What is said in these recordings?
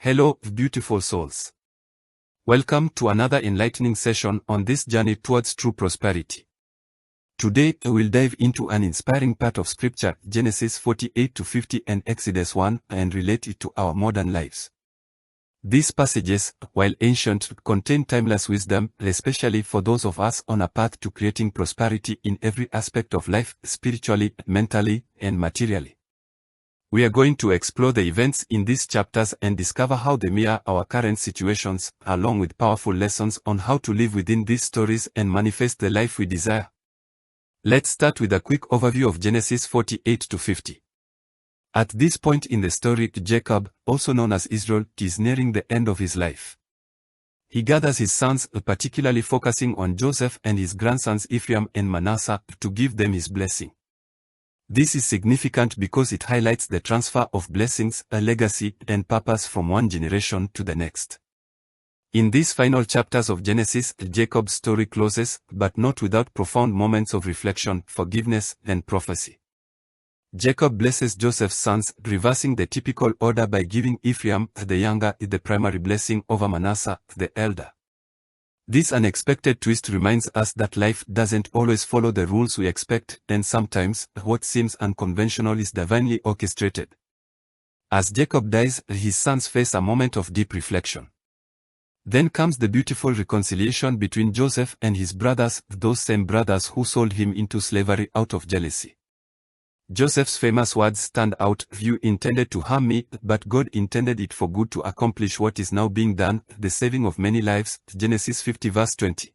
Hello, beautiful souls. Welcome to another enlightening session on this journey towards true prosperity. Today, we'll dive into an inspiring part of Scripture, Genesis 48 to 50 and Exodus 1, and relate it to our modern lives. These passages, while ancient, contain timeless wisdom, especially for those of us on a path to creating prosperity in every aspect of life, spiritually, mentally, and materially. We are going to explore the events in these chapters and discover how they mirror our current situations, along with powerful lessons on how to live within these stories and manifest the life we desire. Let's start with a quick overview of Genesis 48 to 50. At this point in the story, Jacob, also known as Israel, is nearing the end of his life. He gathers his sons, particularly focusing on Joseph and his grandsons Ephraim and Manasseh, to give them his blessing. This is significant because it highlights the transfer of blessings, a legacy, and purpose from one generation to the next. In these final chapters of Genesis, Jacob's story closes, but not without profound moments of reflection, forgiveness, and prophecy. Jacob blesses Joseph's sons, reversing the typical order by giving Ephraim, the younger, the primary blessing over Manasseh, the elder. This unexpected twist reminds us that life doesn't always follow the rules we expect, and sometimes, what seems unconventional is divinely orchestrated. As Jacob dies, his sons face a moment of deep reflection. Then comes the beautiful reconciliation between Joseph and his brothers, those same brothers who sold him into slavery out of jealousy. Joseph's famous words stand out: "You intended to harm me, but God intended it for good to accomplish what is now being done, the saving of many lives." Genesis 50 verse 20.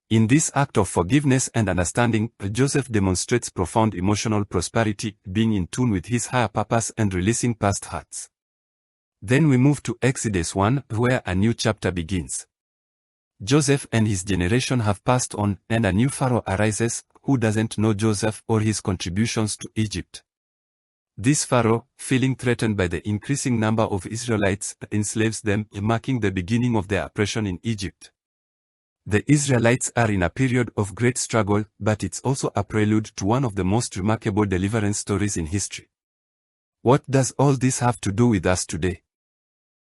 In this act of forgiveness and understanding, Joseph demonstrates profound emotional prosperity, being in tune with his higher purpose and releasing past hurts. Then we move to Exodus 1, where a new chapter begins. Joseph and his generation have passed on, and a new Pharaoh arises, who doesn't know Joseph or his contributions to Egypt. This Pharaoh, feeling threatened by the increasing number of Israelites, enslaves them, marking the beginning of their oppression in Egypt. The Israelites are in a period of great struggle, but it's also a prelude to one of the most remarkable deliverance stories in history. What does all this have to do with us today?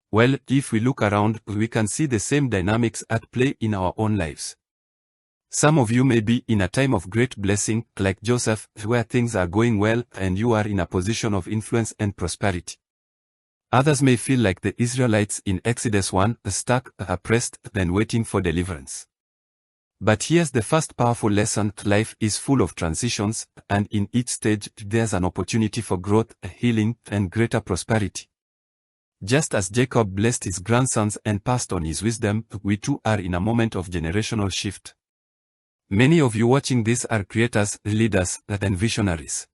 Well, if we look around, we can see the same dynamics at play in our own lives. Some of you may be in a time of great blessing, like Joseph, where things are going well and you are in a position of influence and prosperity. Others may feel like the Israelites in Exodus 1, stuck, oppressed, and waiting for deliverance. But here's the first powerful lesson: life is full of transitions, and in each stage there's an opportunity for growth, healing, and greater prosperity. Just as Jacob blessed his grandsons and passed on his wisdom, we too are in a moment of generational shift. Many of you watching this are creators, leaders, and visionaries.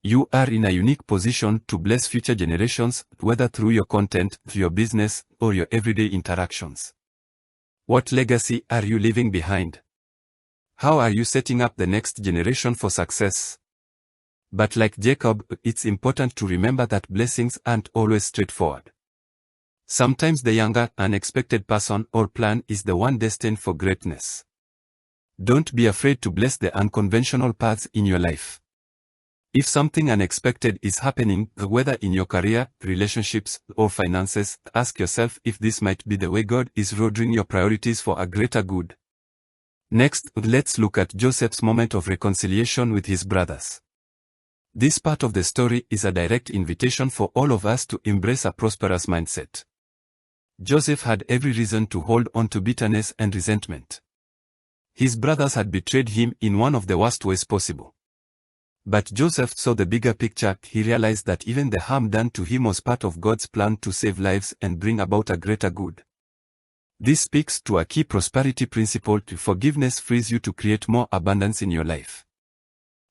You are in a unique position to bless future generations, whether through your content, your business, or your everyday interactions. What legacy are you leaving behind? How are you setting up the next generation for success? But like Jacob, it's important to remember that blessings aren't always straightforward. Sometimes the younger, unexpected person or plan is the one destined for greatness. Don't be afraid to bless the unconventional paths in your life. If something unexpected is happening, whether in your career, relationships, or finances, ask yourself if this might be the way God is reordering your priorities for a greater good. Next, let's look at Joseph's moment of reconciliation with his brothers. This part of the story is a direct invitation for all of us to embrace a prosperous mindset. Joseph had every reason to hold on to bitterness and resentment. His brothers had betrayed him in one of the worst ways possible. But Joseph saw the bigger picture. He realized that even the harm done to him was part of God's plan to save lives and bring about a greater good. This speaks to a key prosperity principle: forgiveness frees you to create more abundance in your life.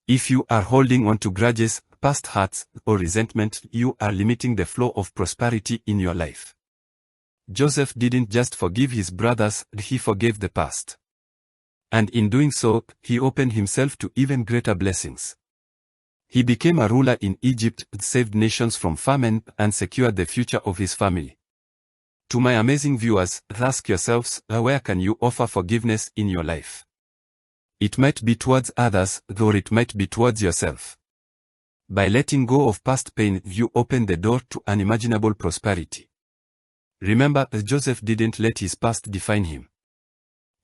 If you are holding on to grudges, past hurts, or resentment, you are limiting the flow of prosperity in your life. Joseph didn't just forgive his brothers, he forgave the past. And in doing so, he opened himself to even greater blessings. He became a ruler in Egypt, saved nations from famine, and secured the future of his family. To my amazing viewers, ask yourselves, where can you offer forgiveness in your life? It might be towards others, or it might be towards yourself. By letting go of past pain, you open the door to unimaginable prosperity. Remember, Joseph didn't let his past define him.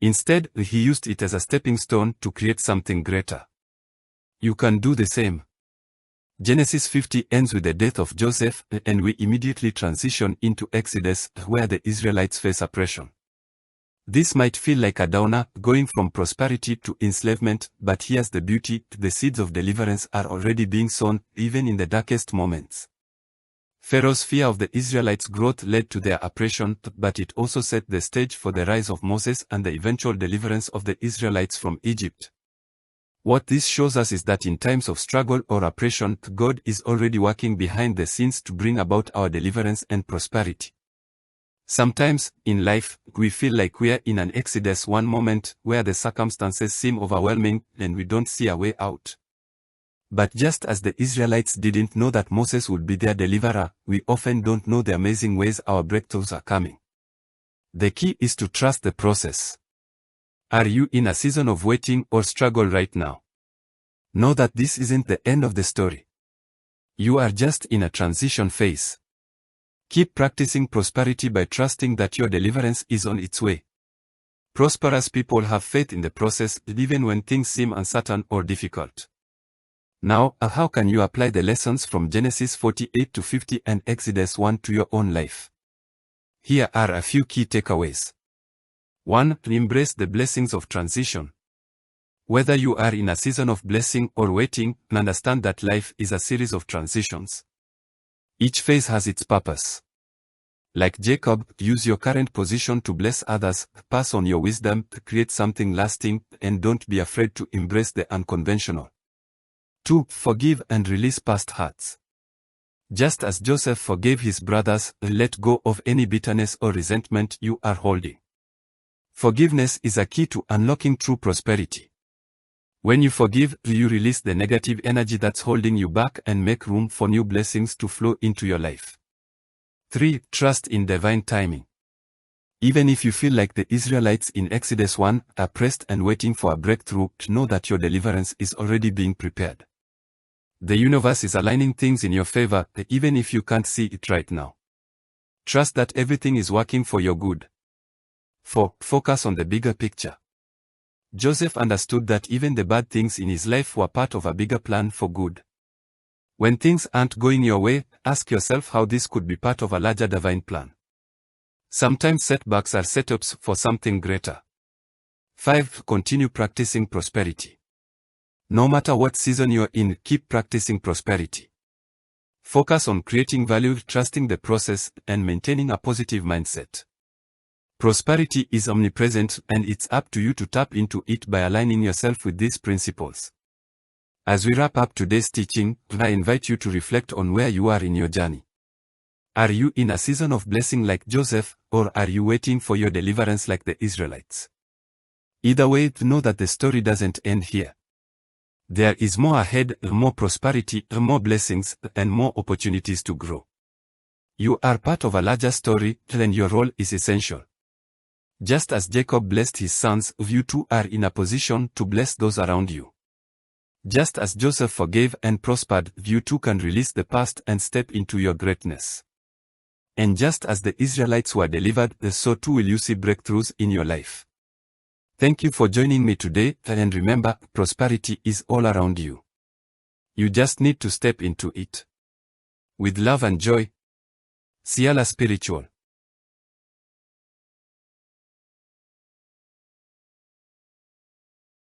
Instead, he used it as a stepping stone to create something greater. You can do the same. Genesis 50 ends with the death of Joseph, and we immediately transition into Exodus, where the Israelites face oppression. This might feel like a downer, going from prosperity to enslavement, but here's the beauty: the seeds of deliverance are already being sown, even in the darkest moments. Pharaoh's fear of the Israelites' growth led to their oppression, but it also set the stage for the rise of Moses and the eventual deliverance of the Israelites from Egypt. What this shows us is that in times of struggle or oppression, God is already working behind the scenes to bring about our deliverance and prosperity. Sometimes, in life, we feel like we're in an Exodus 1 moment, where the circumstances seem overwhelming and we don't see a way out. But just as the Israelites didn't know that Moses would be their deliverer, we often don't know the amazing ways our breakthroughs are coming. The key is to trust the process. Are you in a season of waiting or struggle right now? Know that this isn't the end of the story. You are just in a transition phase. Keep practicing prosperity by trusting that your deliverance is on its way. Prosperous people have faith in the process, even when things seem uncertain or difficult. Now, how can you apply the lessons from Genesis 48 to 50 and Exodus 1 to your own life? Here are a few key takeaways. 1. Embrace the blessings of transition. Whether you are in a season of blessing or waiting, understand that life is a series of transitions. Each phase has its purpose. Like Jacob, use your current position to bless others, pass on your wisdom, create something lasting, and don't be afraid to embrace the unconventional. 2. Forgive and release past hurts. Just as Joseph forgave his brothers, let go of any bitterness or resentment you are holding. Forgiveness is a key to unlocking true prosperity. When you forgive, you release the negative energy that's holding you back and make room for new blessings to flow into your life. 3. Trust in divine timing. Even if you feel like the Israelites in Exodus 1 are pressed and waiting for a breakthrough, know that your deliverance is already being prepared. The universe is aligning things in your favor, even if you can't see it right now. Trust that everything is working for your good. 4. Focus on the bigger picture. Joseph understood that even the bad things in his life were part of a bigger plan for good. When things aren't going your way, ask yourself how this could be part of a larger divine plan. Sometimes setbacks are setups for something greater. 5. Continue practicing prosperity. No matter what season you're in, keep practicing prosperity. Focus on creating value, trusting the process, and maintaining a positive mindset. Prosperity is omnipresent, and it's up to you to tap into it by aligning yourself with these principles. As we wrap up today's teaching, I invite you to reflect on where you are in your journey. Are you in a season of blessing like Joseph, or are you waiting for your deliverance like the Israelites? Either way, know that the story doesn't end here. There is more ahead, more prosperity, more blessings, and more opportunities to grow. You are part of a larger story, and your role is essential. Just as Jacob blessed his sons, you too are in a position to bless those around you. Just as Joseph forgave and prospered, you too can release the past and step into your greatness. And just as the Israelites were delivered, so too will you see breakthroughs in your life. Thank you for joining me today, and remember, prosperity is all around you. You just need to step into it. With love and joy, Ciala Spiritual.